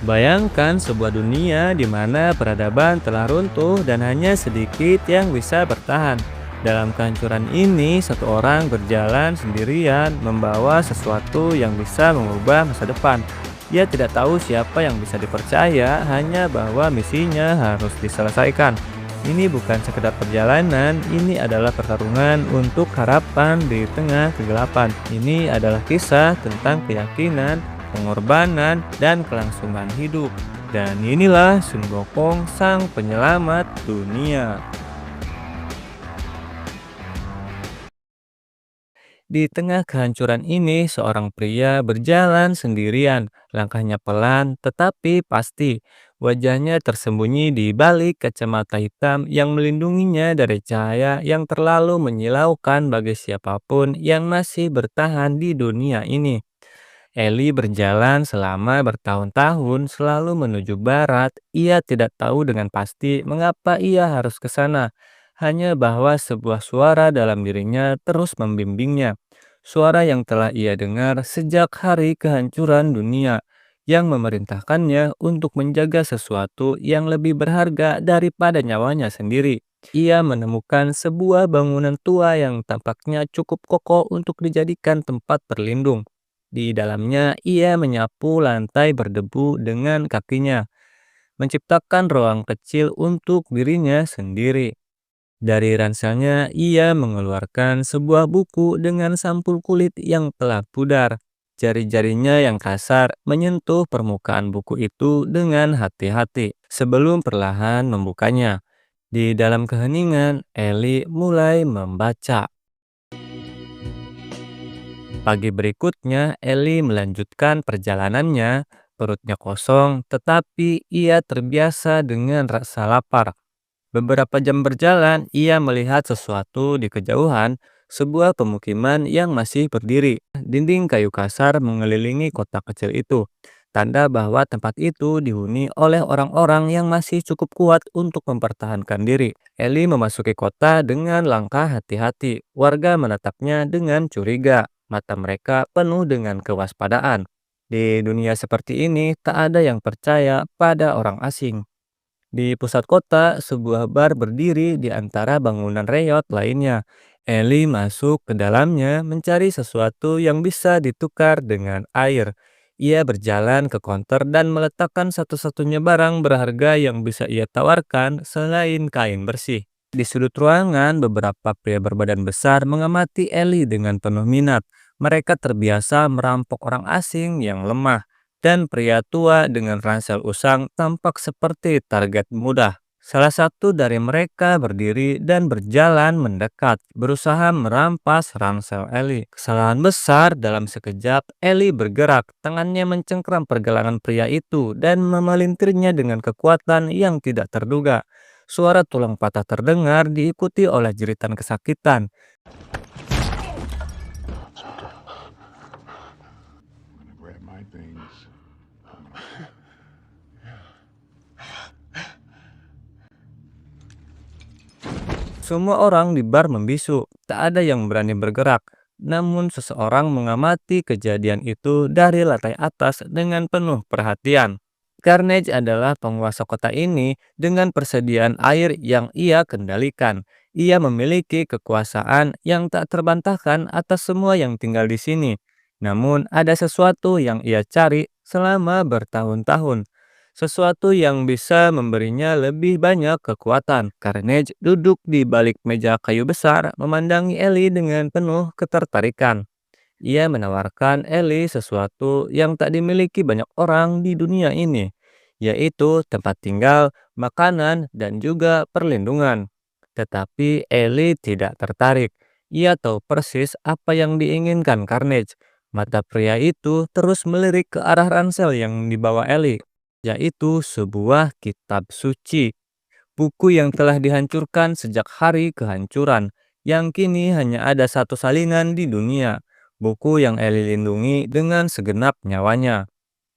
Bayangkan sebuah dunia di mana peradaban telah runtuh dan hanya sedikit yang bisa bertahan. Dalam kehancuran ini, satu orang berjalan sendirian membawa sesuatu yang bisa mengubah masa depan. Dia tidak tahu siapa yang bisa dipercaya, hanya bahwa misinya harus diselesaikan. Ini bukan sekedar perjalanan, ini adalah pertarungan untuk harapan di tengah kegelapan. Ini adalah kisah tentang keyakinan, pengorbanan, dan kelangsungan hidup. Dan inilah Sun Gokong, sang penyelamat dunia. Di tengah kehancuran ini, seorang pria berjalan sendirian. Langkahnya pelan tetapi pasti. Wajahnya tersembunyi di balik kacamata hitam yang melindunginya dari cahaya yang terlalu menyilaukan bagi siapapun yang masih bertahan di dunia ini. Eli berjalan selama bertahun-tahun selalu menuju barat. Ia tidak tahu dengan pasti mengapa ia harus ke sana. Hanya bahwa sebuah suara dalam dirinya terus membimbingnya. Suara yang telah ia dengar sejak hari kehancuran dunia, yang memerintahkannya untuk menjaga sesuatu yang lebih berharga daripada nyawanya sendiri. Ia menemukan sebuah bangunan tua yang tampaknya cukup kokoh untuk dijadikan tempat berlindung. Di dalamnya, ia menyapu lantai berdebu dengan kakinya, menciptakan ruang kecil untuk dirinya sendiri. Dari ranselnya, ia mengeluarkan sebuah buku dengan sampul kulit yang telah pudar. Jari-jarinya yang kasar menyentuh permukaan buku itu dengan hati-hati sebelum perlahan membukanya. Di dalam keheningan, Eli mulai membaca. Pagi berikutnya, Eli melanjutkan perjalanannya. Perutnya kosong, tetapi ia terbiasa dengan rasa lapar. Beberapa jam berjalan, ia melihat sesuatu di kejauhan, sebuah pemukiman yang masih berdiri. Dinding kayu kasar mengelilingi kota kecil itu, tanda bahwa tempat itu dihuni oleh orang-orang yang masih cukup kuat untuk mempertahankan diri. Eli memasuki kota dengan langkah hati-hati. Warga menatapnya dengan curiga. Mata mereka penuh dengan kewaspadaan. Di dunia seperti ini, tak ada yang percaya pada orang asing. Di pusat kota, sebuah bar berdiri di antara bangunan reyot lainnya. Eli masuk ke dalamnya mencari sesuatu yang bisa ditukar dengan air. Ia berjalan ke konter dan meletakkan satu-satunya barang berharga yang bisa ia tawarkan selain kain bersih. Di sudut ruangan, beberapa pria berbadan besar mengamati Eli dengan penuh minat. Mereka terbiasa merampok orang asing yang lemah, dan pria tua dengan ransel usang tampak seperti target mudah. Salah satu dari mereka berdiri dan berjalan mendekat, berusaha merampas ransel Eli. Kesalahan besar. Dalam sekejap, Eli bergerak, tangannya mencengkram pergelangan pria itu dan memelintirnya dengan kekuatan yang tidak terduga. Suara tulang patah terdengar diikuti oleh jeritan kesakitan. Grab my things. Semua orang di bar membisu, tak ada yang berani bergerak. Namun seseorang mengamati kejadian itu dari lantai atas dengan penuh perhatian. Carnage adalah penguasa kota ini dengan persediaan air yang ia kendalikan. Ia memiliki kekuasaan yang tak terbantahkan atas semua yang tinggal di sini. Namun ada sesuatu yang ia cari selama bertahun-tahun. Sesuatu yang bisa memberinya lebih banyak kekuatan. Carnage duduk di balik meja kayu besar, memandangi Ellie dengan penuh ketertarikan. Ia menawarkan Ellie sesuatu yang tak dimiliki banyak orang di dunia ini, yaitu tempat tinggal, makanan, dan juga perlindungan. Tetapi Ellie tidak tertarik. Ia tahu persis apa yang diinginkan Carnage. Mata pria itu terus melirik ke arah ransel yang dibawa Ellie, yaitu sebuah kitab suci. Buku yang telah dihancurkan sejak hari kehancuran, yang kini hanya ada satu salinan di dunia. Buku yang Ellie lindungi dengan segenap nyawanya.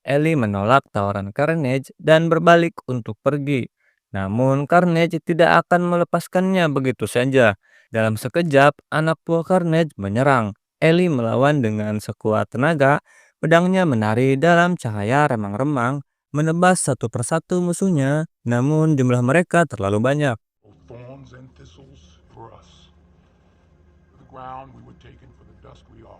Ellie menolak tawaran Carnage dan berbalik untuk pergi. Namun Carnage tidak akan melepaskannya begitu saja. Dalam sekejap, anak buah Carnage menyerang. Ellie melawan dengan sekuat tenaga, pedangnya menari dalam cahaya remang-remang, menebas satu persatu musuhnya, namun jumlah mereka terlalu banyak. Thorns and thistles for us. For the ground we were taken, for the dust we are.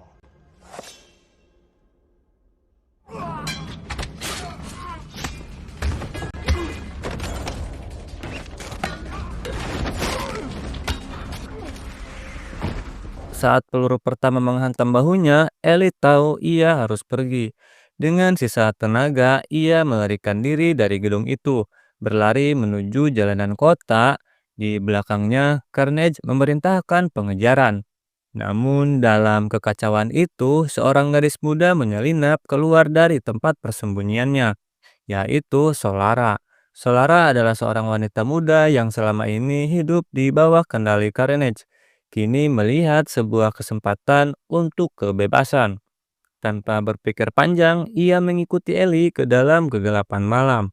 Saat peluru pertama menghantam bahunya, Ellie tahu ia harus pergi. Dengan sisa tenaga, ia melarikan diri dari gedung itu, berlari menuju jalanan kota. Di belakangnya, Carnage memerintahkan pengejaran. Namun, dalam kekacauan itu, seorang gadis muda menyelinap keluar dari tempat persembunyiannya, yaitu Solara. Solara adalah seorang wanita muda yang selama ini hidup di bawah kendali Carnage. Kini melihat sebuah kesempatan untuk kebebasan. Tanpa berpikir panjang, ia mengikuti Ellie ke dalam kegelapan malam.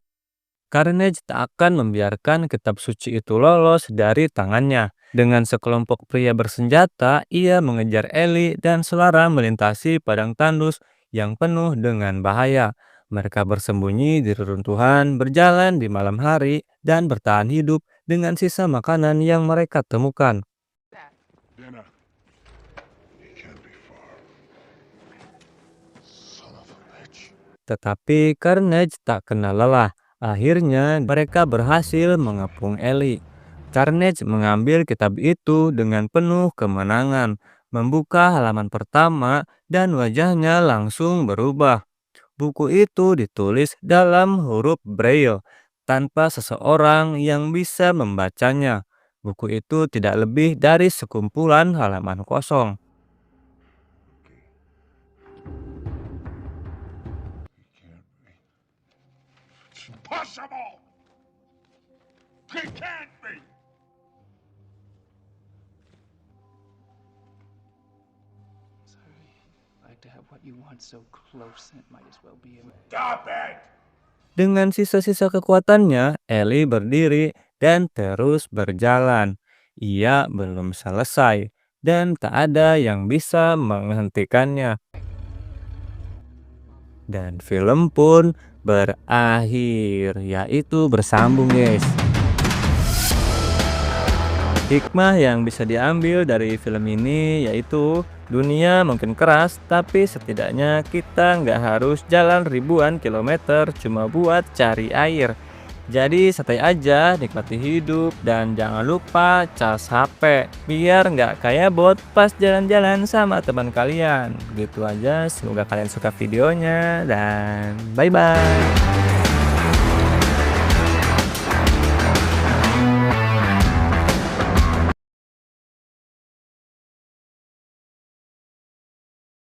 Carnage tak akan membiarkan kitab suci itu lolos dari tangannya. Dengan sekelompok pria bersenjata, ia mengejar Ellie dan Solara melintasi padang tandus yang penuh dengan bahaya. Mereka bersembunyi di reruntuhan, berjalan di malam hari, dan bertahan hidup dengan sisa makanan yang mereka temukan. Dinner. He can't be far. Son of a bitch. Tetapi Carnage tak kenal lelah. Akhirnya mereka berhasil mengepung Ellie. Carnage mengambil kitab itu dengan penuh kemenangan, membuka halaman pertama dan wajahnya langsung berubah. Buku itu ditulis dalam huruf Braille, tanpa seseorang yang bisa membacanya. Buku itu tidak lebih dari sekumpulan halaman kosong. He can't be. It's impossible! He can't be! Sorry. Like to have what you want so close, and it might as well be in. Stop it! Dengan sisa-sisa kekuatannya, Ellie berdiri dan terus berjalan. Ia belum selesai, dan tak ada yang bisa menghentikannya. Dan film pun berakhir, yaitu bersambung, guys. Hikmah yang bisa diambil dari film ini yaitu dunia mungkin keras, tapi setidaknya kita nggak harus jalan ribuan kilometer cuma buat cari air. Jadi santai aja, nikmati hidup, dan jangan lupa cas HP biar nggak kayak bot pas jalan-jalan sama teman kalian. Gitu aja, semoga kalian suka videonya, dan bye-bye.